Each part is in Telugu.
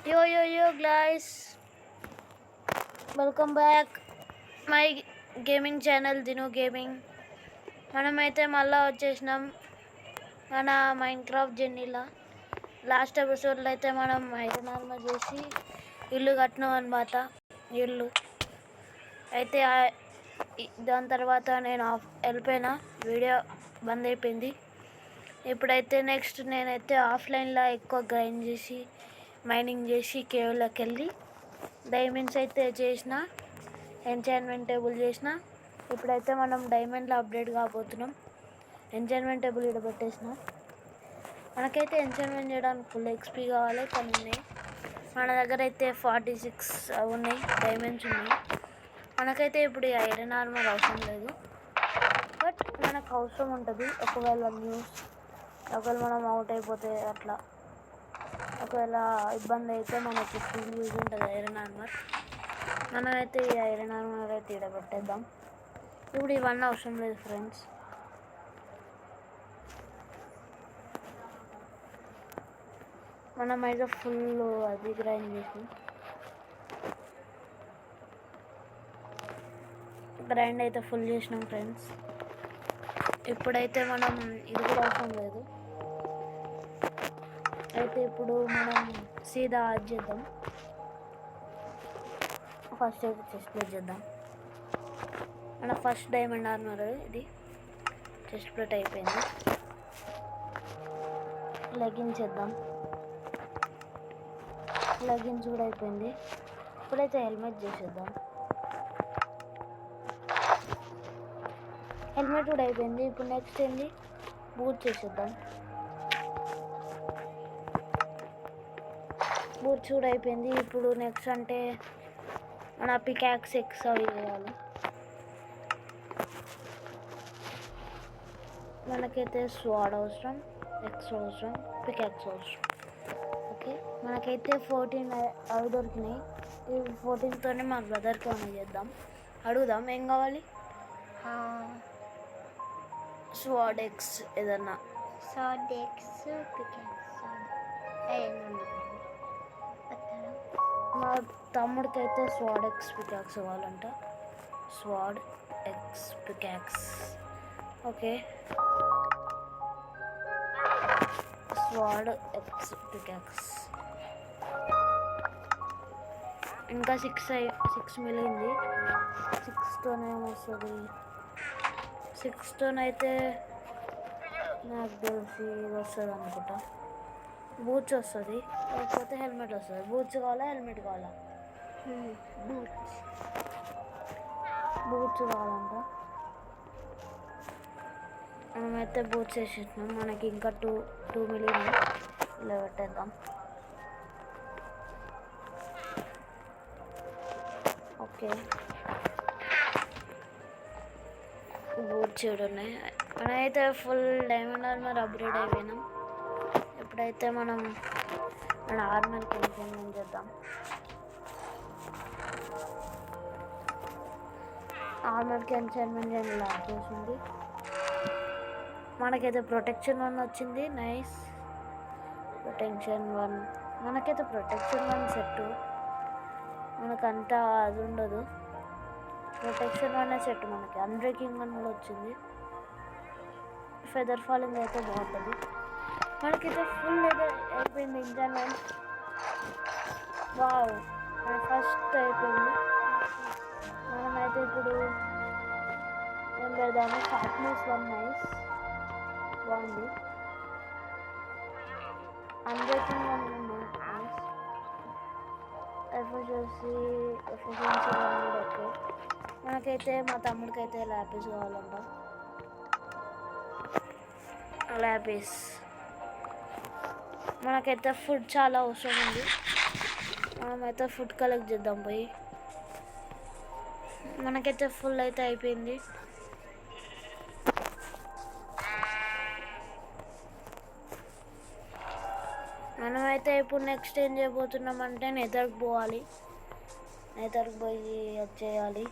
Yo guys, welcome back my gaming channel Dinu gaming. మనమైతే మళ్ళీ వచ్చేసినాం మన మైన్క్రాఫ్ట్ జర్నీలో. లాస్ట్ ఎపిసోడ్లో అయితే మనం ఐరన్ ఆర్మర్ చేసి ఇల్లు కట్టినాం అనమాట. ఇల్లు అయితే దాని తర్వాత నేను వెళ్ళిపోయినా, వీడియో బంద్ అయిపోయింది. ఇప్పుడైతే నెక్స్ట్ నేనైతే ఆఫ్లైన్లో ఎక్కువ గ్రైండ్ చేసి మైనింగ్ చేసి కేవ్లోకి వెళ్ళి డైమండ్స్ అయితే చేసిన, ఎంచాన్మెంట్ టేబుల్ చేసిన. ఇప్పుడైతే మనం డైమండ్లో అప్డేట్ కాబోతున్నాం. ఎంచాన్మెంట్ టేబుల్ ఇక్కడ పెట్టేసిన. మనకైతే ఎంచాన్మెంట్ చేయడానికి ఫుల్ ఎక్స్పీ కావాలి, కొన్ని ఉన్నాయి మన దగ్గర అయితే 46 ఉన్నాయి, డైమండ్స్ ఉన్నాయి. మనకైతే ఇప్పుడు ఈ ఐరన్ ఆర్మర్ అవసరం లేదు, బట్ మనకు అవసరం ఉంటుంది ఒకవేళ మనం అవుట్ అయిపోతే, అట్లా ఒకవేళ ఇబ్బంది అయితే మనకి ఫుల్ యూజ్ ఉంటుంది ఐరన్ ఆర్మర్. మనమైతే ఈ ఐరన్ ఆర్మర్ అయితే ఇక్కడ పెట్టేద్దాం. ఇప్పుడు ఇవన్నీ అవసరం లేదు ఫ్రెండ్స్. మనమైతే ఫుల్ అది గ్రైండ్ చేసి గ్రైండ్ అయితే ఫుల్ చేసినాం ఫ్రెండ్స్. ఇప్పుడైతే మనం ఇది కూడా అవసరం లేదు. అయితే ఇప్పుడు మనం సీదా యాడ్ చేద్దాం. ఫస్ట్ అయితే చెస్ట్ ప్లేట్ చేద్దాం. మన ఫస్ట్ డైమండ్ ఆర్మర్ ఇది చెస్ట్ ప్లేట్ అయిపోయింది. లెగిన్స్ చేద్దాం. లెగిన్స్ కూడా అయిపోయింది. ఇప్పుడైతే హెల్మెట్ చేసేద్దాం. హెల్మెట్ కూడా అయిపోయింది. ఇప్పుడు నెక్స్ట్ ఏంది, బూట్ చేసేద్దాం. బూట్స్ కూడా అయిపోయింది. ఇప్పుడు నెక్స్ట్ అంటే మన పికాక్స్ ఎక్స్ అవి చేయాలి. మనకైతే స్వాడ్ అవసరం, ఎక్స్ అవసరం, పికాక్స్ అవసరం. ఓకే, మనకైతే 14 అవి దొరికినాయి. ఈ 14తోనే మా బ్రదర్కి ఏమైనా చేద్దాం. అడుగుదాం ఏం కావాలి. స్వాడ్ ఎక్స్ ఏదన్నా, స్వాడ్ ఎక్స్ పికాక్స్ మా తమ్ముడికి అయితే స్వాడ్ ఎక్స్ పికాక్స్ కావాలంట. Sword axe pickaxe. Okay, sword axe pickaxe. ఇంకా 6 మిగిలింది. 6తోనే వస్తుంది. 6తోనైతే నాకు తెలిసి వస్తుంది అనుకుంటా. బూట్స్ వస్తుంది, లేకపోతే హెల్మెట్ వస్తుంది. బూట్స్ కావాలా, హెల్మెట్ కావాలా? బూట్స్ కావాలంట. మనమైతే బూట్స్ వేసేసినాం. మనకి ఇంకా టూ మిలియన్ ఇలా పెట్టేద్దాం. ఓకే, బూట్స్ కూడా ఉన్నాయి. మనమైతే ఫుల్ డైమండ్ ఆర్మర్ అప్గ్రేడ్ అయిపోయినాం. ఇప్పుడైతే మనం మన ఆర్మర్కి ఎంచాన్మెంట్ చేద్దాం. ఆర్మర్కి ఎంచాన్మెంట్ చేయండి. లాక్ చేసింది. మనకైతే ప్రొటెక్షన్ 1 వచ్చింది. Nice, protection 1. మనకైతే ప్రొటెక్షన్ 1 సెట్. మనకంతా అది ఉండదు. Protection 1 set. మనకి అన్బ్రేకింగ్ 1 కూడా వచ్చింది. ఫెదర్ ఫాలింగ్ అయితే బాగుంటుంది. మనకైతే ఫుల్ అయితే అయిపోయింది ఎంచాన్మెంట్. వావ్, మన ఫస్ట్ అయిపోయింది. మనమైతే ఇప్పుడు ఏం పెడదాము, షార్ప్నెస్ 1 నైస్, బాగుంది. Unbreaking 1 nice. ఎఫిషియన్సీ 1 కూడా ఓకే. మనకైతే మా తమ్ముడికి అయితే ల్యాపిస్ కావాలంట. ల్యాపిస్. మనకైతే ఫుడ్ చాలా అవసరం ఉంది. మనమైతే ఫుడ్ కలెక్ట్ చేద్దాం పోయి. మనకైతే ఫుల్ అయితే అయిపోయింది. మనమైతే ఇప్పుడు నెక్స్ట్ ఏం చేయబోతున్నాం అంటే నెదర్కి పోవాలి. నెదర్కి పోయి వచ్చేయాలి.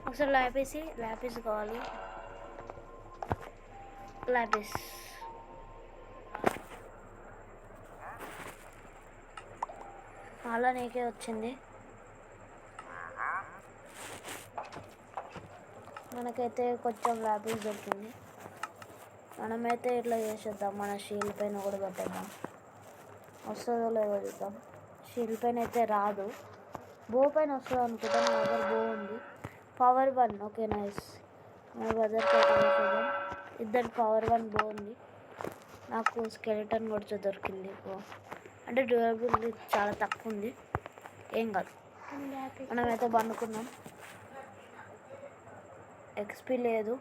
ఒకసారి ల్యాపిస్ కావాలి. ల్యాపిస్ మళ్ళా నీకే వచ్చింది. మనకైతే కొంచెం ల్యాపిస్ దొరికింది. మనమైతే ఇట్లా చేసేద్దాం, మన షీల్డ్ పైన కూడా పెట్టేద్దాం. వస్తుందో లేదో చూద్దాం. షీల్డ్ పైన అయితే రాదు, బో పైన వస్తుంది అనుకుంటా. నా దగ్గర బో ఉంది, పవర్ 1. Okay nice. మా బ్రదర్కి అయితే వేసేద్దాం. ఇద్దరు పవర్ 1 బో ఉంది. నాకు స్కెలిటన్ కూడా దొరికింది బో. అంటే డ్యూరబిలిటీ చాలా తక్కువ ఉంది, ఏం కాదు. మనమైతే బండుకున్నాం. ఎక్స్పీ లేదు.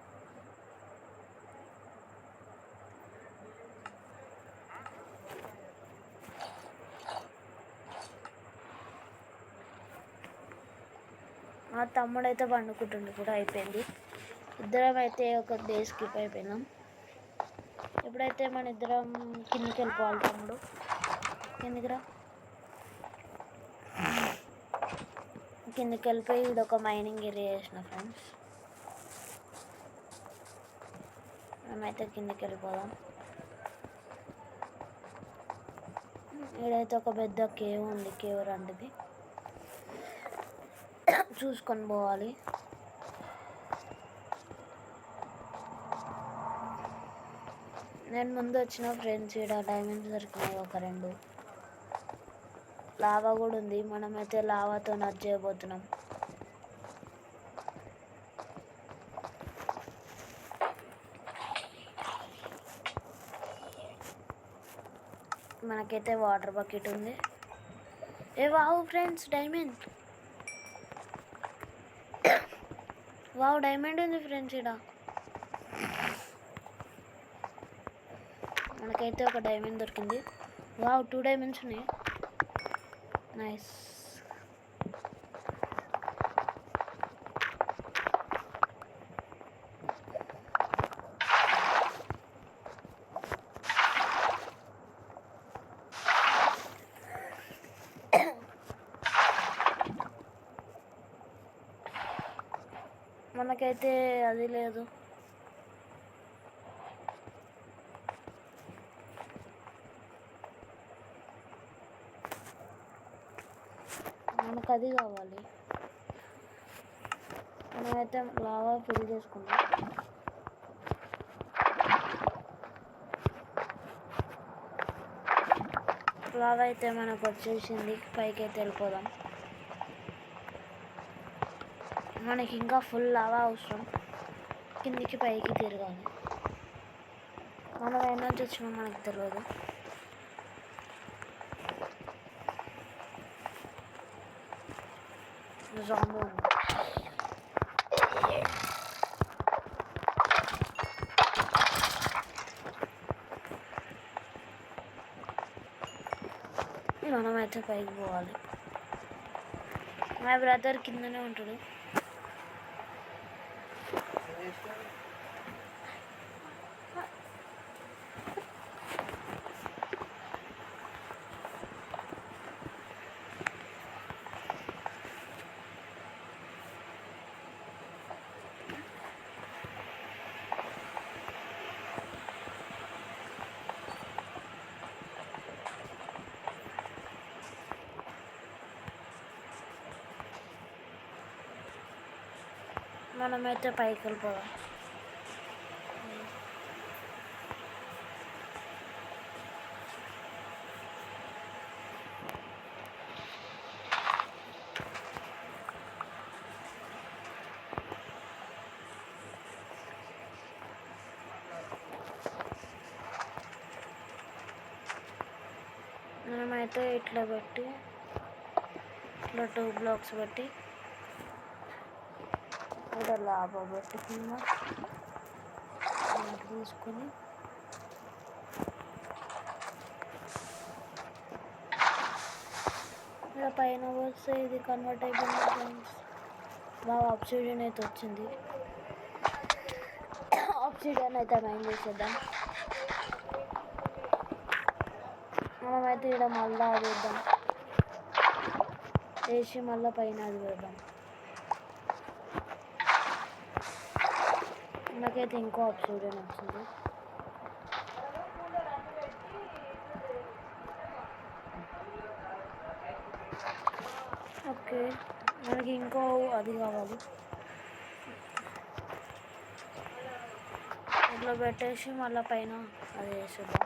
మా తమ్ముడు అయితే పండుకుంటుండే కూడా అయిపోయింది. ఇద్దరం అయితే ఒక డే స్కిప్ అయిపోయినాం. ఎప్పుడైతే మన ఇద్దరం కిందికి వెళ్ళిపోవాలి. తమ్ముడు కిందికి రా. కిందికి వెళ్ళిపోయి ఇది ఒక మైనింగ్ ఏరియా చేసిన ఫ్రెండ్స్. మేమైతే కిందికి వెళ్ళిపోదాం. ఈడైతే ఒక పెద్ద కేవ్ ఉంది, కేవ్ లాంటిది చూసుకొని పోవాలి. నేను ముందు వచ్చిన ఫ్రెండ్స్, ఈడ డైమండ్స్ దొరికినాయి ఒక 2. లావా కూడా ఉంది. మనమైతే లావాతో నట్ చేయబోతున్నాం. మనకైతే వాటర్ బకెట్ ఉంది. Wow friends, diamond. Wow diamond ఉంది ఫ్రెండ్స్ ఈడ. మనకైతే ఒక డైమండ్ దొరికింది. వావ్ 2 డైమండ్స్ ఉన్నాయి. నైస్. మనకైతే అది లేదు. మనకు అది కావాలి. మనమైతే లావా ఫిల్ చేసుకుందాం. లావా అయితే మనకు వచ్చేసింది. పైకి అయితే వెళ్ళిపోదాం. మనకి ఇంకా ఫుల్ లావా అవసరం. కిందికి పైకి తిరగాలి. మనం ఎన్నో వచ్చినా మనకు తెలియదు. జాంబీ ఉంది. మనమైతే పైకి పోవాలి. మా బ్రదర్ కిందనే ఉంటాడు. మనమైతే పైకి వెళ్ళిపోదాం. మనమైతే ఇట్లా పెట్టి, ఇట్లా 2 బ్లాక్స్ పెట్టి ఇక్కడ లాభా పెట్టుకుందాం. తీసుకొని ఇలా పైన వస్తే ఇది కన్వర్ట్ అయిపోయింది ఫ్రెండ్స్. బాగా ఆబ్సిడియన్ అయితే వచ్చింది. ఆబ్సిడియన్ అయితే మైన్ చేసేద్దాం. మనమైతే ఇక్కడ మళ్ళీ అది వేద్దాం, వేసి మళ్ళీ పైన అది వేద్దాం. నాకైతే ఇంకో ఆబ్సిడియన్ వచ్చింది. ఓకే, మనకి ఇంకో అది కావాలి. ఇట్లా పెట్టేసి మళ్ళీ పైన అది వేసేద్దాం.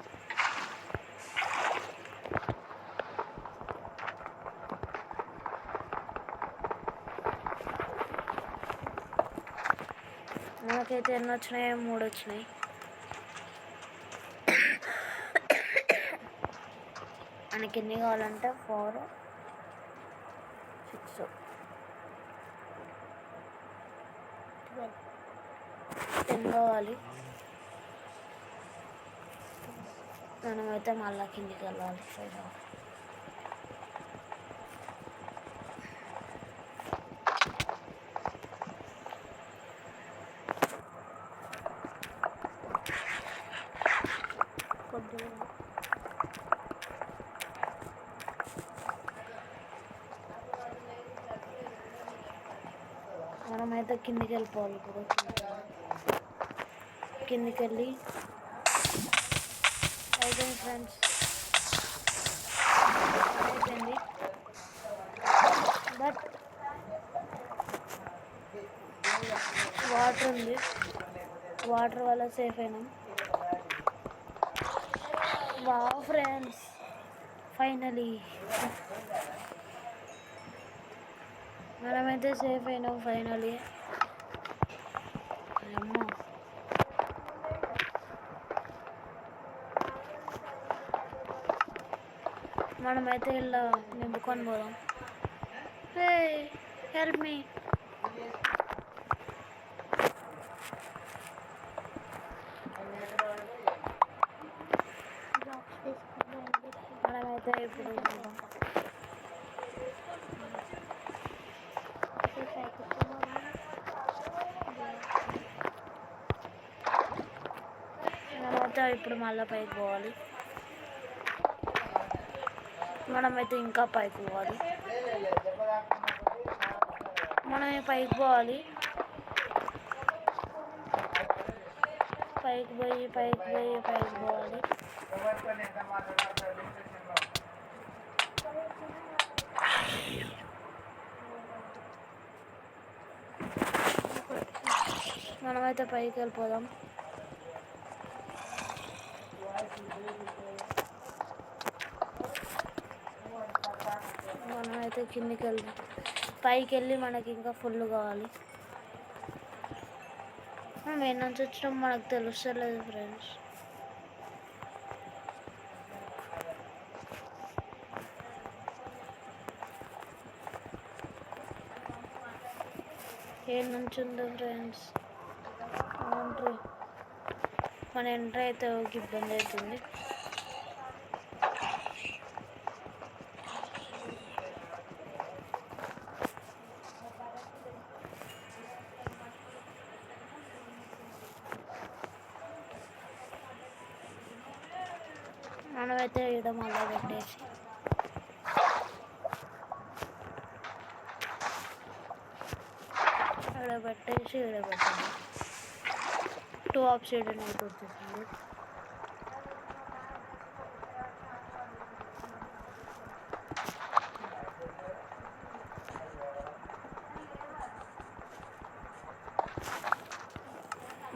మనకైతే ఎన్ని వచ్చినాయి? 3 వచ్చినాయి. మనకి ఎన్ని కావాలంటే 4, 6, 10 కావాలి. మనమైతే మళ్ళీ కిందికి వెళ్ళాలి. మనమైతే కిందికి వెళ్ళిపోవాలి. ఇప్పుడు కిందికి వెళ్ళి అయిపోయింది ఫ్రెండ్స్, అయిపోయింది. బట్ వాటర్ ఉంది, వాటర్ వల్ల సేఫ్ అయినాం. వావ్ ఫ్రెండ్స్, ఫైనలీ మనమైతే సేఫ్ అయినాం. ఫైనలీ అమ్మ, మనమైతే ఇలా నింపుకొని పోదాం. హే హెల్ప్ మీ. మనమైతే ఇప్పుడు మనమైతే ఇప్పుడు మళ్ళీ పైకి పోవాలి. మనమైతే ఇంకా పైకి పోవాలి. మనమే పైకి పోవాలి. పైకి పోయి పోవాలి. మనమైతే పైకి వెళ్ళిపోదాం. మనమైతే కిందికి వెళ్దాం. పైకి వెళ్ళి మనకి ఇంకా ఫుల్ కావాలి. మనం ఏ నుంచి వచ్చినాం మనకు తెలుస్తలేదు ఫ్రెండ్స్. ఏ నుంచి ఉందో ఫ్రెండ్స్ ఎంట్రీ. మన ఎంట్రీ అయితే ఒక ఇబ్బంది అవుతుంది. మనమైతే ఈడ మళ్ళీ పెట్టేసి ఈడ పెట్టాలి. 2 ఆప్షన్ అయితే వచ్చేసింది.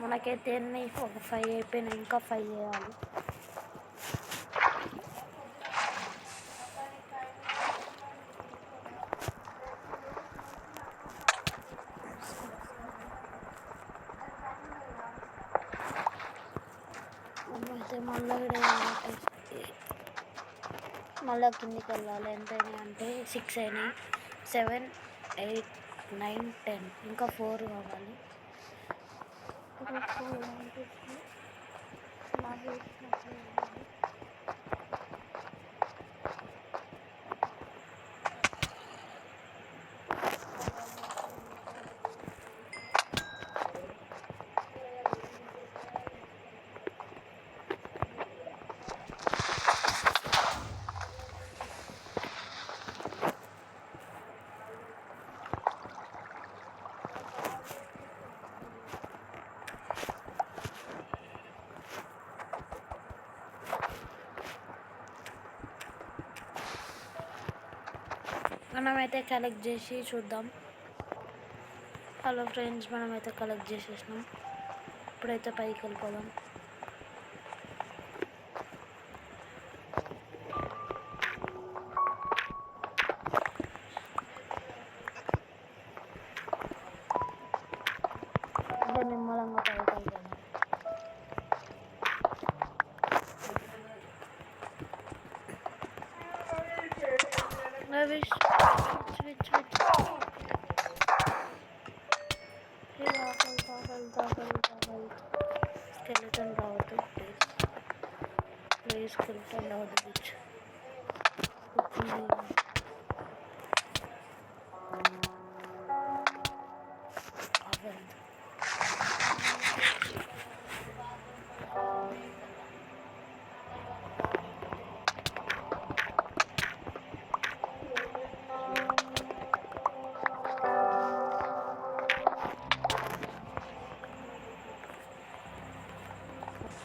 మనకైతే ఎన్ని ఒక 5 అయిపోయినాయి, ఇంకా 5 చేయాలి. అయితే మళ్ళీ కిందికి వెళ్ళాలి. ఎంత అయినాయి అంటే 6 అయినాయి. 7, 8, 9, 10 ఇంకా 4 కావాలి. మనమైతే కలెక్ట్ చేసి చూద్దాం. హలో ఫ్రెండ్స్, మనమైతే కలెక్ట్ చేసేసినాం. ఇప్పుడైతే పైకి వెళ్ళిపోదాం. నిమ్మలంగా పైకి వెళ్దాం. Skeleton రావద్దు ప్లీజ్ skeleton రావద్దు bitch.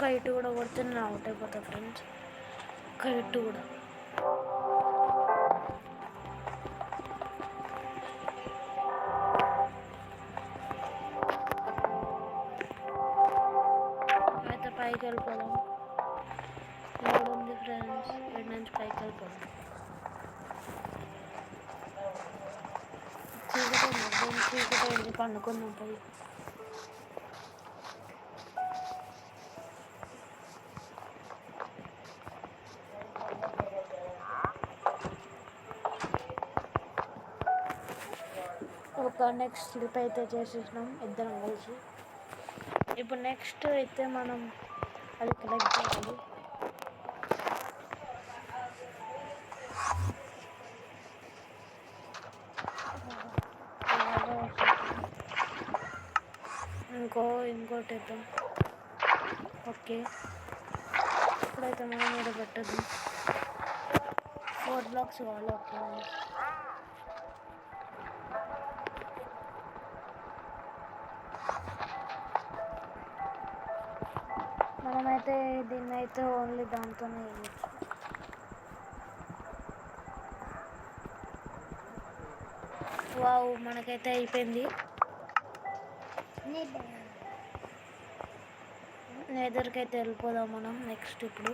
ఒక్క ఇటు కూడా కొడితే నేను అవుట్ అయిపోతా ఫ్రెండ్స్. ఒక్క ఇటు కూడా. అయితే పైకి వెళ్ళిపోదాం. రోడ్ ఉంది ఫ్రెండ్స్, ఇక్కడి నుంచి పైకి వెళ్ళిపోదాం. చీకటి పండుకుందాం పై. ఒక నెక్స్ట్ స్లిప్ అయితే చేసేసినాం ఇద్దరం కలిసి. ఇప్పుడు నెక్స్ట్ అయితే మనం అది కలెక్ట్ చేయాలి. ఇంకోటి ఇద్దాం. ఓకే, ఇప్పుడైతే మనం మీద పెట్టద్దు. 4 బ్లాక్స్ కావాలి. ఓకే, మనమైతే దీన్ని అయితే ఓన్లీ దాంతోనే వేయచ్చు. వావ్, మనకైతే అయిపోయింది. నేదర్కి అయితే వెళ్ళిపోదాం మనం నెక్స్ట్. ఇప్పుడు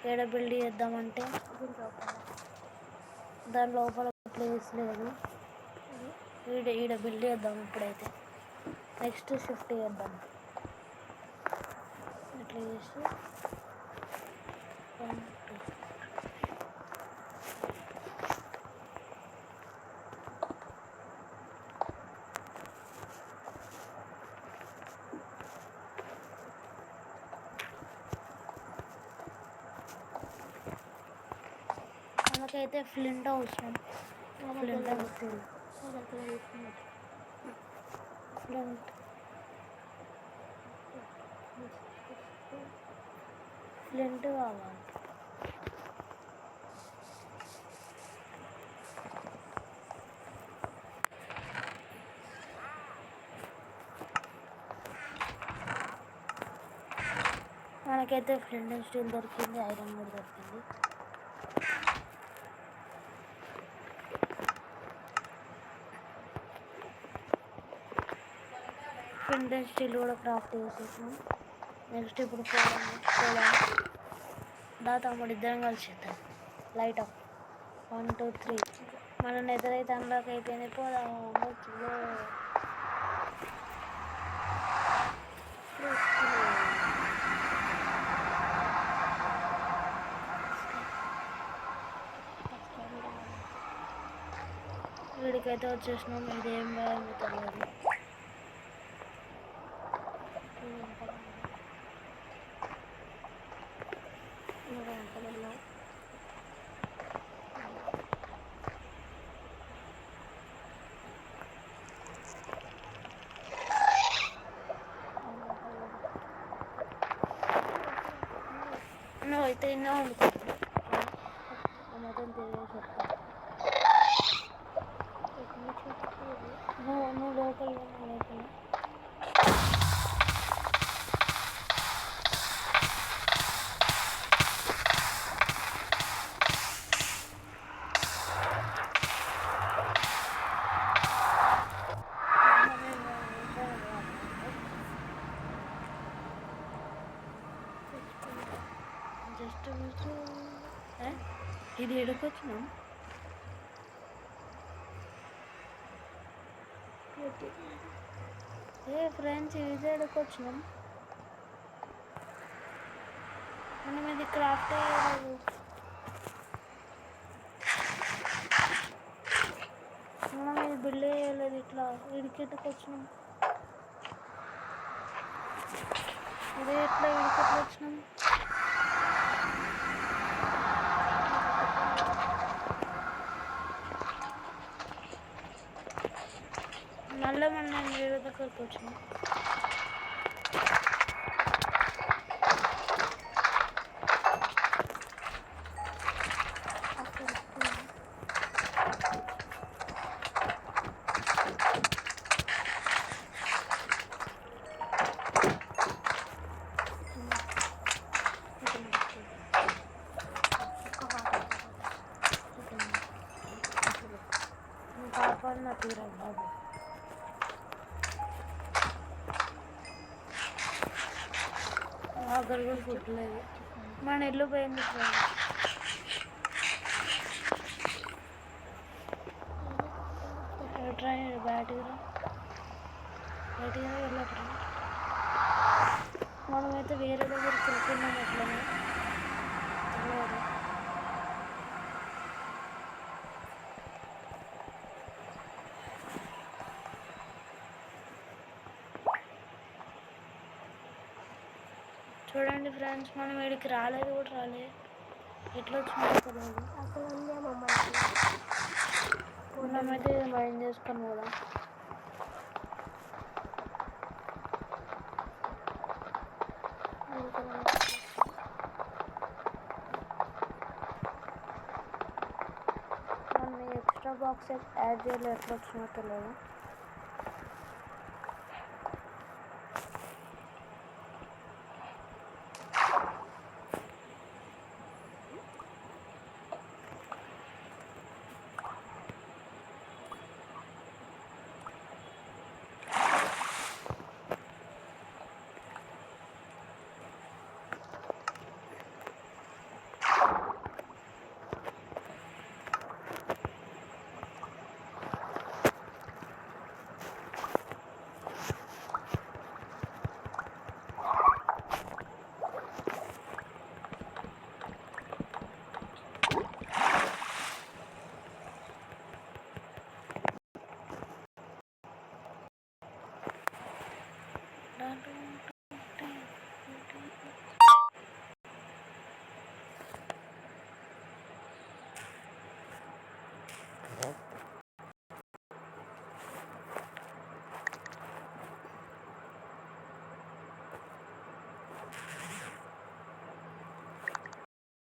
ఏడ బిల్డ్ చేద్దామంటే దాని లోపల ప్లేస్ లేదు. ఈడ బిల్డ్ చేద్దాం ఇప్పుడైతే. నెక్స్ట్ షిఫ్ట్ చేద్దాం. ఇట్లా చేసి మనకైతే ఫ్లింట్ అవసరం. ఫ్లింట్ కావాలి. మనకైతే ఫ్లింట్ అండ్ స్టీల్ దొరికింది, ఐరన్ కూడా దొరికింది. ఫ్లింట్ అండ్ స్టీల్ కూడా క్రాఫ్ట్ చేసేసాం. నెక్స్ట్ ఇప్పుడు పోదాం. తమ్ముడు ఇద్దరం కలిసి చేద్దాం. Light of 1 2 3. మనం ఎదురైతే అన్లాక్ అయిపోయింది. పోదాం. వీడికైతే వచ్చేసినాం. ఇదేం భయం తెలియదు. నువ్వు అయితే ఇన్నా వండుకుంటా మొత్తం తెలియదు. నువ్వు లోపల ఇది ఎడుకొచ్చినాం. ఫ్రెండ్స్ ఇది ఎడుకొచ్చినాం. మనం ఇది క్రాఫ్ట్ అయ్యలేదు. మనం ఇది బిల్డ్ చేయలేదు. ఇట్లా ఇడికెట్టుకు వచ్చినాం. ఇదే ఎట్లా ఇడికెట్లు వచ్చినాం. మళ్ళీ మన వీడియో దగ్గరకు వచ్చినాం. కాపాడిన తీరా బాబు. ఆఖరి కూడా పుట్టలేదు. మన ఇల్లు పోయింది. ట్రైన్ బయటకు వెళ్ళట్రా. మనమైతే వేరే దగ్గరికి వెళ్తున్నాం. ఎట్లనే తెలియదు. చూడండి ఫ్రెండ్స్, మనం వీడికి రాలేదు కూడా రాలేదు. ఎట్లా వచ్చిందో తెలియదు. మనమైతే మైండ్ చేసుకొని పోదాం. మనం ఎక్స్ట్రా బాక్స్ యాడ్ చేయాలి. ఎట్లా వచ్చిందో తెలియదు.